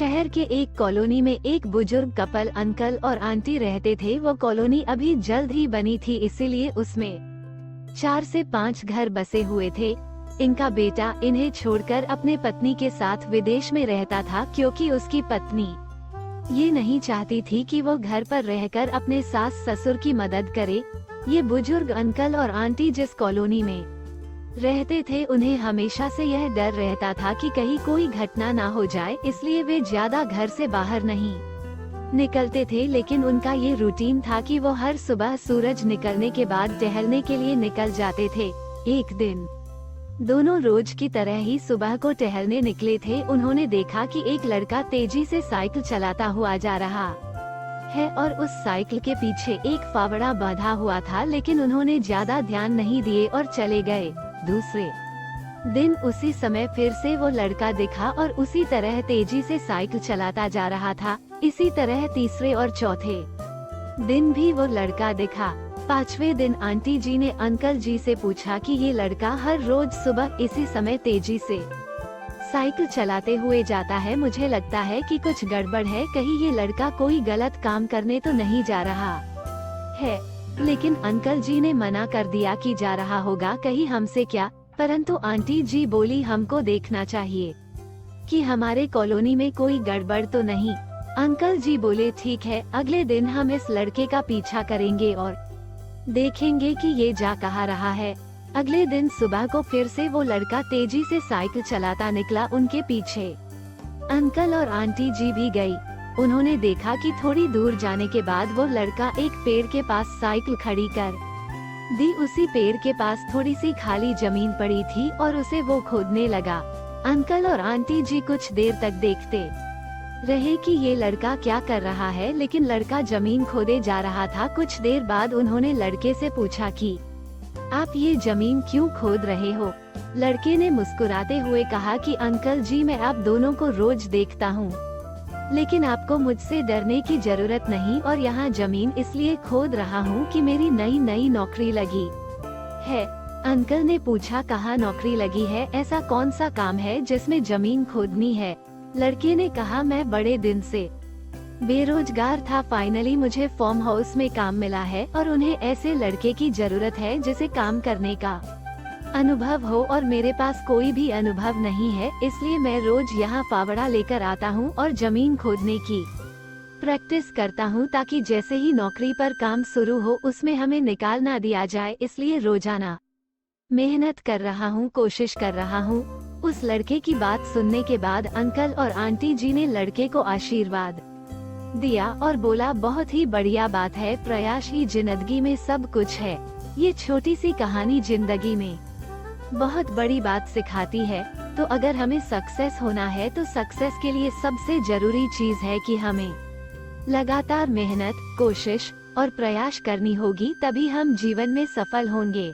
शहर के एक कॉलोनी में एक बुजुर्ग कपल अंकल और आंटी रहते थे। वो कॉलोनी अभी जल्द ही बनी थी, इसीलिए उसमें 4 से 5 घर बसे हुए थे। इनका बेटा इन्हें छोड़कर अपने पत्नी के साथ विदेश में रहता था, क्योंकि उसकी पत्नी ये नहीं चाहती थी कि वो घर पर रहकर अपने सास ससुर की मदद करे। ये बुजुर्ग अंकल और आंटी जिस कॉलोनी में रहते थे, उन्हें हमेशा से यह डर रहता था कि कहीं कोई घटना ना हो जाए, इसलिए वे ज्यादा घर से बाहर नहीं निकलते थे। लेकिन उनका ये रूटीन था कि वो हर सुबह सूरज निकलने के बाद टहलने के लिए निकल जाते थे। एक दिन दोनों रोज की तरह ही सुबह को टहलने निकले थे। उन्होंने देखा कि एक लड़का तेजी से साइकिल चलाता हुआ जा रहा है और उस साइकिल के पीछे एक फावड़ा बांधा हुआ था, लेकिन उन्होंने ज्यादा ध्यान नहीं दिए और चले गए। दूसरे दिन उसी समय फिर से वो लड़का दिखा और उसी तरह तेजी से साइकिल चलाता जा रहा था। इसी तरह तीसरे और चौथे दिन भी वो लड़का दिखा। 5वें दिन आंटी जी ने अंकल जी से पूछा कि ये लड़का हर रोज सुबह इसी समय तेजी से साइकिल चलाते हुए जाता है, मुझे लगता है कि कुछ गड़बड़ है। कहीं ये लड़का कोई गलत काम करने तो नहीं जा रहा है। लेकिन अंकल जी ने मना कर दिया कि जा रहा होगा, कहीं हमसे क्या। परंतु आंटी जी बोली, हमको देखना चाहिए कि हमारे कॉलोनी में कोई गड़बड़ तो नहीं। अंकल जी बोले, ठीक है, अगले दिन हम इस लड़के का पीछा करेंगे और देखेंगे कि ये जा कहाँ रहा है। अगले दिन सुबह को फिर से वो लड़का तेजी से साइकिल चलाता निकला उनके पीछे। अंकल और आंटी जी भी गई। उन्होंने देखा कि थोड़ी दूर जाने के बाद वो लड़का एक पेड़ के पास साइकिल खड़ी कर दी। उसी पेड़ के पास थोड़ी सी खाली जमीन पड़ी थी और उसे वो खोदने लगा। अंकल और आंटी जी कुछ देर तक देखते रहे कि ये लड़का क्या कर रहा है, लेकिन लड़का जमीन खोदे जा रहा था। कुछ देर बाद उन्होंने लड़के से पूछा कि आप ये जमीन क्यों खोद रहे हो। लड़के ने मुस्कुराते हुए कहा कि अंकल जी, मैं आप दोनों को रोज देखता हूँ, लेकिन आपको मुझसे डरने की जरूरत नहीं, और यहाँ जमीन इसलिए खोद रहा हूँ कि मेरी नई नौकरी लगी है। अंकल ने पूछा, कहाँ नौकरी लगी है, ऐसा कौन सा काम है जिसमें जमीन खोदनी है। लड़के ने कहा, मैं बड़े दिन से बेरोजगार था, फाइनली मुझे फार्म हाउस में काम मिला है और उन्हें ऐसे लड़के की जरूरत है जिसे काम करने का अनुभव हो, और मेरे पास कोई भी अनुभव नहीं है। इसलिए मैं रोज यहाँ फावड़ा लेकर आता हूँ और जमीन खोदने की प्रैक्टिस करता हूँ, ताकि जैसे ही नौकरी पर काम शुरू हो उसमें हमें निकाल ना दिया जाए। इसलिए रोजाना मेहनत कर रहा हूँ, कोशिश कर रहा हूँ। उस लड़के की बात सुनने के बाद अंकल और आंटी जी ने लड़के को आशीर्वाद दिया और बोला, बहुत ही बढ़िया बात है, प्रयास ही जिंदगी में सब कुछ है। ये छोटी सी कहानी जिंदगी में बहुत बड़ी बात सिखाती है। तो अगर हमें सक्सेस होना है तो सक्सेस के लिए सबसे जरूरी चीज है कि हमें लगातार मेहनत, कोशिश और प्रयास करनी होगी, तभी हम जीवन में सफल होंगे।